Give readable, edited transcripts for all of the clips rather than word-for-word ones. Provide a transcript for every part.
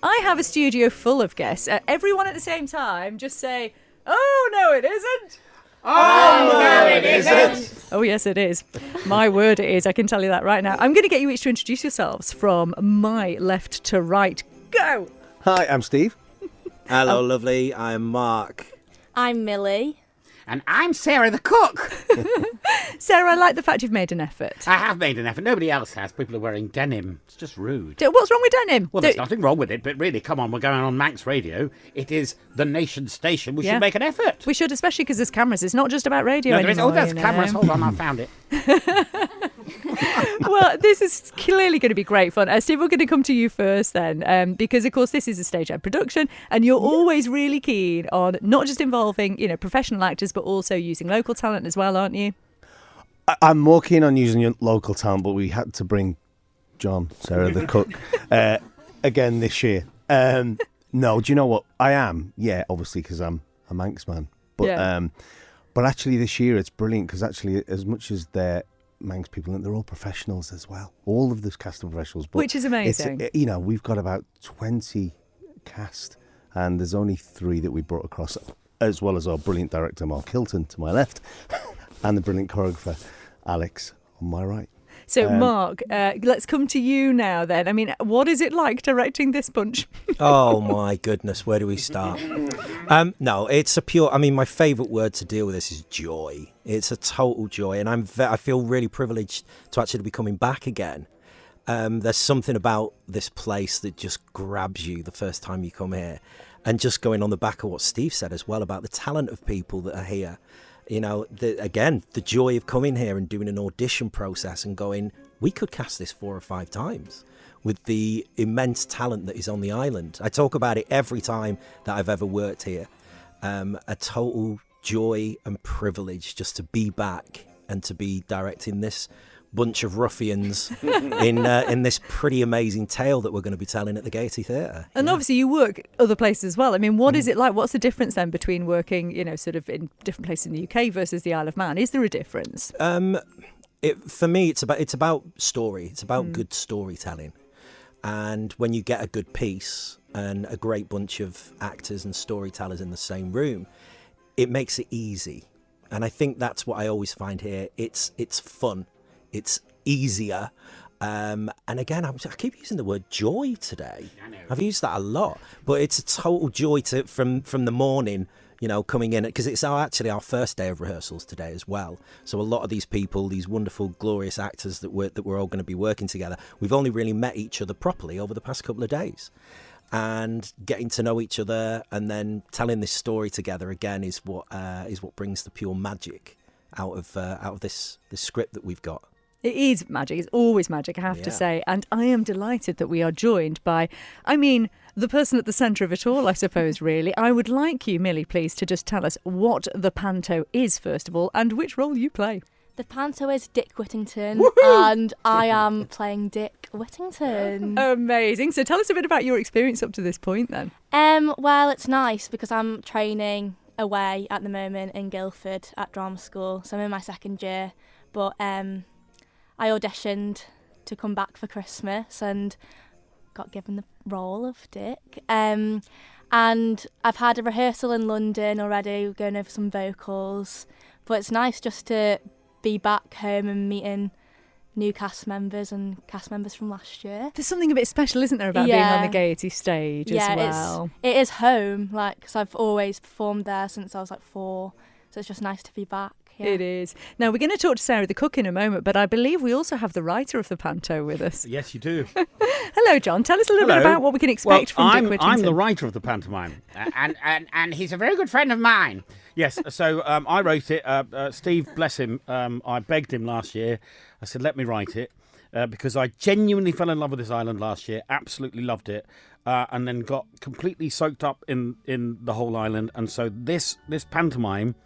I have a studio full of guests. Everyone at the same time, just say, "Oh, no, it isn't." Oh, no, it isn't. Oh, yes, it is. My word, it is. I can tell you that right now. I'm going to get you each to introduce yourselves from my left to right. Go. Hi, I'm Steve. Hello, lovely. I'm Mark. I'm Millie. And I'm Sarah the cook. Sarah, I like the fact you've made an effort. I have made an effort. Nobody else has. People are wearing denim. It's just rude. What's wrong with denim? Well, there's nothing wrong with it, but really, come on, we're going on Manx Radio. It is the nation's station. We should make an effort. We should, especially because there's cameras. It's not just about radio anymore. Oh, there's cameras. Hold on, I found it. Well, this is clearly going to be great fun. Steve, we're going to come to you first then, because, of course, this is a stage-led production, and you're always really keen on not just involving, professional actors, but also using local talent as well, aren't you? I'm more keen on using your local talent, but we had to bring John, Sarah the cook, again this year. No, do you know what? I am, obviously, because I'm a Manx man. But but actually this year it's brilliant, because actually as much as they're Manx people, and they're all professionals as well. All of this cast of professionals. But which is amazing. We've got about 20 cast, and there's only 3 that we brought across, as well as our brilliant director, Mark Hilton, to my left, and the brilliant choreographer, Alex, on my right. So, Mark, let's come to you now then. I mean, what is it like directing this bunch? Oh, my goodness. Where do we start? No, it's a pure... I mean, my favourite word to deal with this is joy. It's a total joy. And I feel really privileged to actually be coming back again. There's something about this place that just grabs you the first time you come here. And just going on the back of what Steve said as well about the talent of people that are here. The joy of coming here and doing an audition process and going, we could cast this 4 or 5 times with the immense talent that is on the island. I talk about it every time that I've ever worked here. A total joy and privilege just to be back and to be directing this bunch of ruffians in this pretty amazing tale that we're going to be telling at the Gaiety Theatre. And obviously you work other places as well. I mean, what is it like? What's the difference then between working, sort of in different places in the UK versus the Isle of Man? Is there a difference? For me, it's about story. It's about good storytelling. And when you get a good piece and a great bunch of actors and storytellers in the same room, it makes it easy. And I think that's what I always find here. It's fun. It's easier. And again, I keep using the word joy today. I've used that a lot. But it's a total joy from the morning, coming in. Because it's actually our first day of rehearsals today as well. So a lot of these people, these wonderful, glorious actors that we're all going to be working together, we've only really met each other properly over the past couple of days. And getting to know each other and then telling this story together again is what brings the pure magic out of this script that we've got. It is magic. It's always magic, I have to say. And I am delighted that we are joined by, the person at the centre of it all, I suppose, really. I would like you, Millie, please, to just tell us what the Panto is, first of all, and which role you play. The Panto is Dick Whittington, and I am playing Dick Whittington. Amazing. So tell us a bit about your experience up to this point, then. Well, it's nice because I'm training away at the moment in Guildford at drama school, so I'm in my 2nd year, but I auditioned to come back for Christmas and got given the role of Dick. And I've had a rehearsal in London already, going over some vocals. But it's nice just to be back home and meeting new cast members and cast members from last year. There's something a bit special, isn't there, about being on the Gaiety stage as well? It is home, because I've always performed there since I was 4. So it's just nice to be back. Yeah. It is. Now, we're going to talk to Sarah the cook in a moment, but I believe we also have the writer of the Panto with us. Yes, you do. Hello, John. Tell us a little bit about what we can expect from Dick Whittington. I'm the writer of the pantomime, and he's a very good friend of mine. Yes, so I wrote it. Steve, bless him, I begged him last year. I said, let me write it, because I genuinely fell in love with this island last year, absolutely loved it, and then got completely soaked up in the whole island. And so this pantomime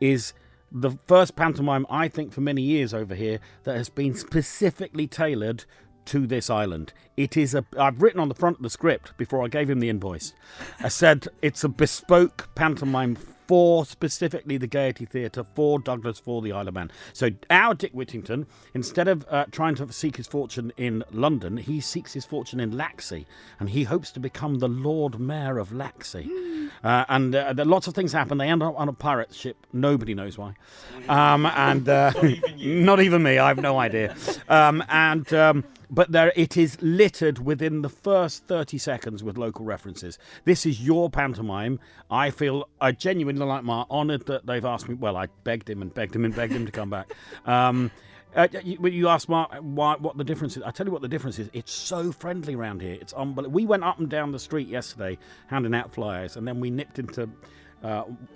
is the first pantomime, I think, for many years over here that has been specifically tailored to this island. I've written on the front of the script before I gave him the invoice. I said it's a bespoke pantomime for specifically the Gaiety Theatre, for Douglas, for the Isle of Man. So our Dick Whittington, instead of trying to seek his fortune in London, he seeks his fortune in Laxey, and he hopes to become the Lord Mayor of Laxey. And lots of things happen. They end up on a pirate ship. Nobody knows why. Not even me. I have no idea. But it is littered within the first 30 seconds with local references. This is your pantomime. I genuinely, like Mark, honoured that they've asked me. Well, I begged him to come back. You asked Mark what the difference is. I tell you what the difference is. It's so friendly around here. It's unbelievable. We went up and down the street yesterday handing out flyers, and then we nipped into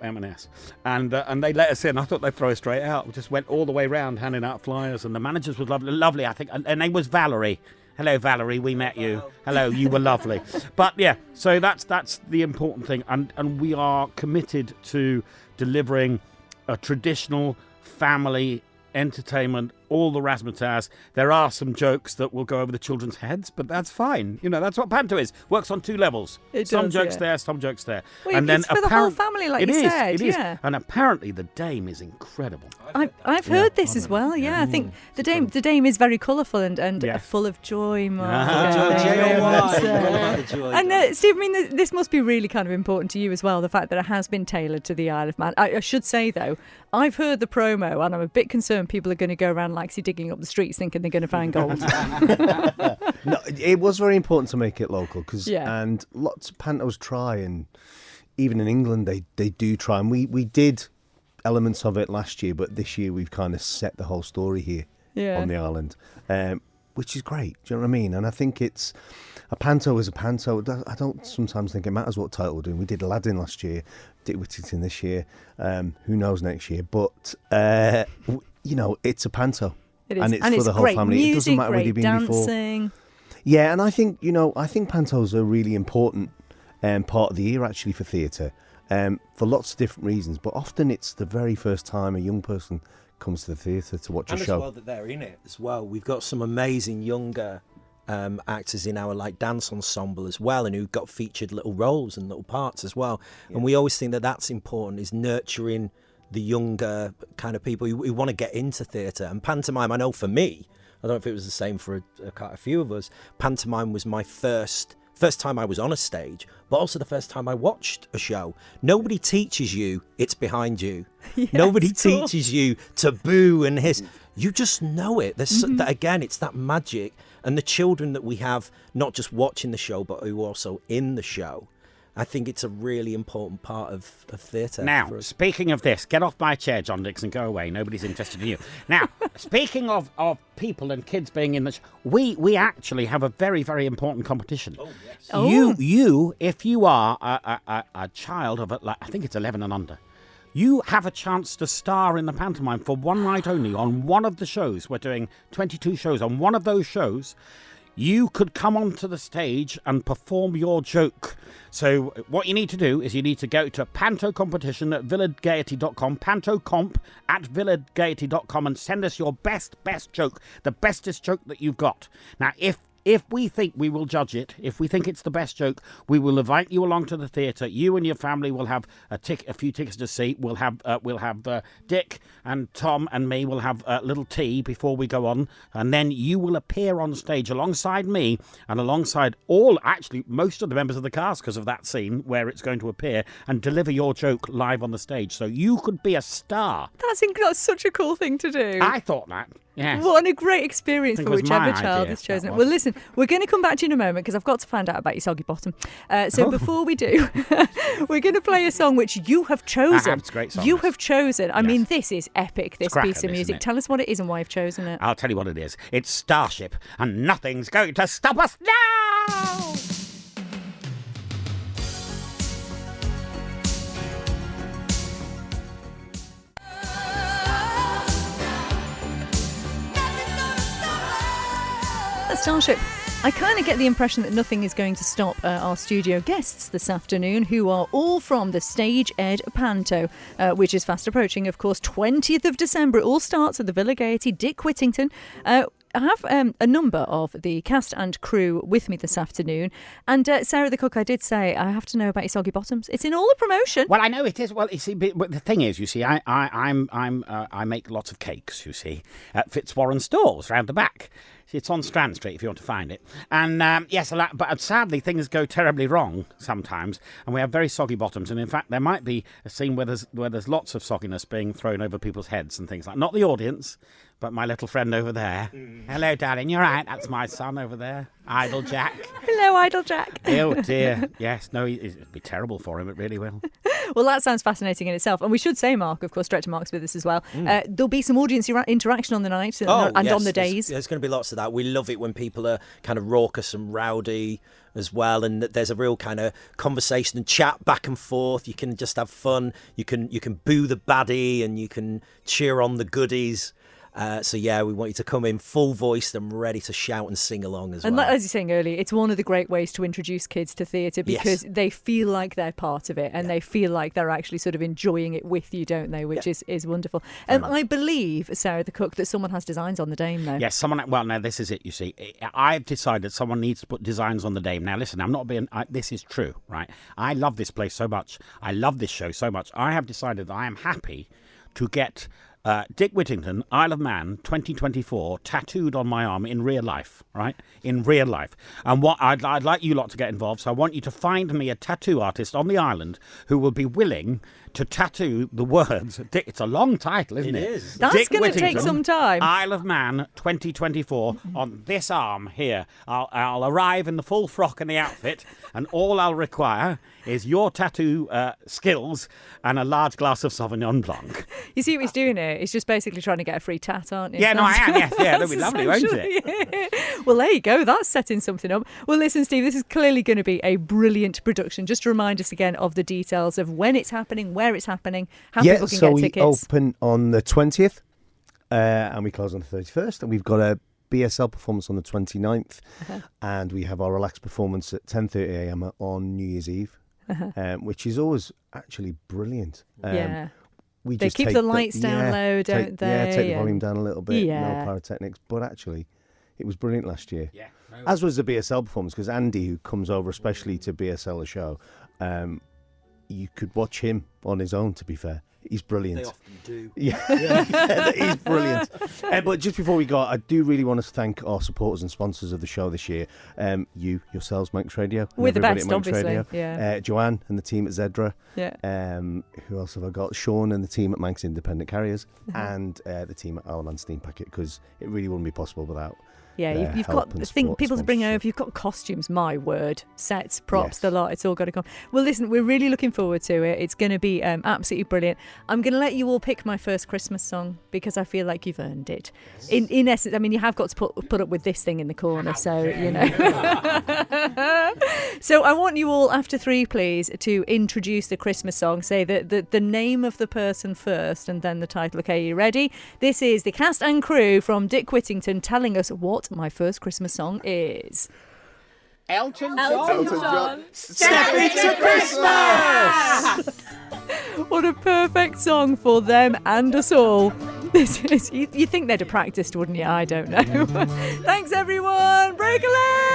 M&S, and they let us in. I thought they'd throw us straight out. We just went all the way round handing out flyers, and the managers was lovely. I think, and her name was Valerie. Hello, Valerie. We met you. Hello, you were lovely. But yeah, so that's the important thing, and we are committed to delivering a traditional family entertainment, all the razzmatazz. There are some jokes that will go over the children's heads, but that's fine. That's what Panto is. Works on two levels. Some jokes there, some jokes there. Well, and then for the whole family, like you said. It is. And apparently the Dame is incredible. I've heard this as well. Yeah, I think the Dame is very colourful and full of joy. And Steve, I mean, this must be really kind of important to you as well. The fact that it has been tailored to the Isle of Man. I should say though, I've heard the promo, and I'm a bit concerned people are going to go around Laxey digging up the streets thinking they're going to find gold. No, it was very important to make it local and lots of pantos try, and even in England they do try, and we did elements of it last year, but this year we've kind of set the whole story here on the island, which is great. Do you know what I mean? And I think it's a panto is a panto. I don't sometimes think it matters what title we're doing. We did Aladdin last year, Dick Whittington this year. Who knows next year? But it's a panto. It is. And it's for the whole great family. Music, it doesn't matter whether you've been dancing. Before. Yeah, and I think pantos are a really important part of the year actually for theatre, for lots of different reasons. But often it's the very first time a young person comes to the theatre to watch a show. And as well that they're in it as well. We've got some amazing younger actors in our dance ensemble as well, and who've got featured little roles and little parts as well. Yeah. And we always think that that's important, is nurturing the younger kind of people who want to get into theatre. And pantomime, I know for me, I don't know if it was the same for a few of us, pantomime was my first time I was on a stage, but also the first time I watched a show. Nobody teaches you it's behind you. Yes, Nobody teaches you to boo and hiss. You just know it. There's that, again, it's that magic. And the children that we have, not just watching the show, but who are also in the show, I think it's a really important part of theatre. Now, speaking of this, get off my chair, John Dixon, go away. Nobody's interested in you. Now, speaking of people and kids being in the show, we actually have a very, very important competition. Oh, yes. You, if you are a child of, I think it's 11 and under, you have a chance to star in the pantomime for one night only on one of the shows. We're doing 22 shows. On one of those shows, you could come onto the stage and perform your joke. So what you need to do is you need to go to Panto competition at villadgaiety.com, pantocomp@villadgaiety.com, and send us your best joke, the bestest joke that you've got. Now, if we think we will judge it, if we think it's the best joke, we will invite you along to the theatre. You and your family will have a few tickets to see. We'll have Dick and Tom and me will have a little tea before we go on, and then you will appear on stage alongside me and alongside most of the members of the cast, because of that scene where it's going to appear, and deliver your joke live on the stage. So you could be a star. That's such a cool thing to do. I thought that. Yes. What a great experience for whichever child has chosen it. Well, listen, we're going to come back to you in a moment because I've got to find out about your soggy bottom. Before we do, we're going to play a song which you have chosen. It's a great song. You have chosen. I mean, this is epic, this piece of music. Tell us what it is and why you've chosen it. I'll tell you what it is. It's Starship, and nothing's going to stop us now! Starship. I kind of get the impression that nothing is going to stop our studio guests this afternoon, who are all from the Stage Ed Panto, which is fast approaching, of course, 20th of December. It all starts at the Villa Gaiety, Dick Whittington. I have a number of the cast and crew with me this afternoon. And Sarah the cook, I did say I have to know about your soggy bottoms. It's in all the promotion. Well, I know it is. Well, you see, but the thing is, you see, I make lots of cakes. You see, at Fitzwarren Stores round the back. It's on Strand Street if you want to find it. And yes, but sadly things go terribly wrong sometimes, and we have very soggy bottoms. And in fact, there might be a scene where there's lots of sogginess being thrown over people's heads and things like. Not the audience, but my little friend over there. Hello, darling. You're right. That's my son over there, Idle Jack. Hello, Idle Jack. Oh dear. Yes. No. It'd be terrible for him. It really will. Well, that sounds fascinating in itself. And we should say, Mark, of course, Director Mark's with us as well. There'll be some audience interaction on the night and yes, on the days. There's going to be lots of that. We love it when people are kind of raucous and rowdy as well, and there's a real kind of conversation and chat back and forth. You can just have fun. You can boo the baddie and you can cheer on the goodies. So yeah, we want you to come in full voiced and ready to shout and sing along as well. And as you were saying earlier, it's one of the great ways to introduce kids to theatre because they feel like they're part of it and they feel like they're actually sort of enjoying it with you, don't they? Which is wonderful. I believe, Sarah the cook, that someone has designs on the dame though. Yes, someone. Well, now this is it. You see, I've decided someone needs to put designs on the dame. Now listen, I'm not being. This is true, right? I love this place so much. I love this show so much. I have decided that I am happy to get Dick Whittington, Isle of Man, 2024, tattooed on my arm in real life, right? In real life. And what I'd like you lot to get involved, so I want you to find me a tattoo artist on the island who will be willing to tattoo the words. Dick, it's a long title, isn't it? It is. That's going to take some time. Isle of Man, 2024, on this arm here. I'll arrive in the full frock and the outfit, and all I'll require is your tattoo skills and a large glass of Sauvignon Blanc. You see what he's doing here? He's just basically trying to get a free tat, aren't you? Yeah, no, I am, yes. Yeah, that'd be lovely, won't it? Yeah. Well, there you go. That's setting something up. Well, listen, Steve, this is clearly going to be a brilliant production. Just to remind us again of the details of when it's happening, where it's happening, how people can get tickets. So we open on the 20th and we close on the 31st. And we've got a BSL performance on the 29th. And we have our relaxed performance at 10:30am on New Year's Eve, which is always actually brilliant. Yeah. We they just keep the lights down low, don't they? Yeah, take the volume down a little bit. Yeah. No pyrotechnics. But actually, it was brilliant last year. Yeah. No. As was the BSL performance, because Andy, who comes over especially to BSL a show, you could watch him on his own, to be fair. He's brilliant. They often do. Yeah, he's brilliant. But just before we go, I do really want to thank our supporters and sponsors of the show this year. You, yourselves, Manx Radio. We're the best, at Manx obviously. Radio. Yeah. Joanne and the team at Zedra. Yeah. Who else have I got? Sean and the team at Manx Independent Carriers. And the team at Isle of Man Steam Packet, because it really wouldn't be possible without. Yeah, you've got people to bring over. You've got costumes, my word, sets, props, the lot. It's all got to come. Well, listen, we're really looking forward to it. It's going to be absolutely brilliant. I'm going to let you all pick my first Christmas song because I feel like you've earned it. In essence, I mean, you have got to put up with this thing in the corner, so you know. So I want you all, after three, please, to introduce the Christmas song. Say the name of the person first, and then the title. Okay, you ready? This is the cast and crew from Dick Whittington telling us what my first Christmas song is. Elton John. Step into Christmas! What a perfect song for them and us all. This is, you think they'd have practiced, wouldn't you? I don't know. Thanks, everyone. Break a leg!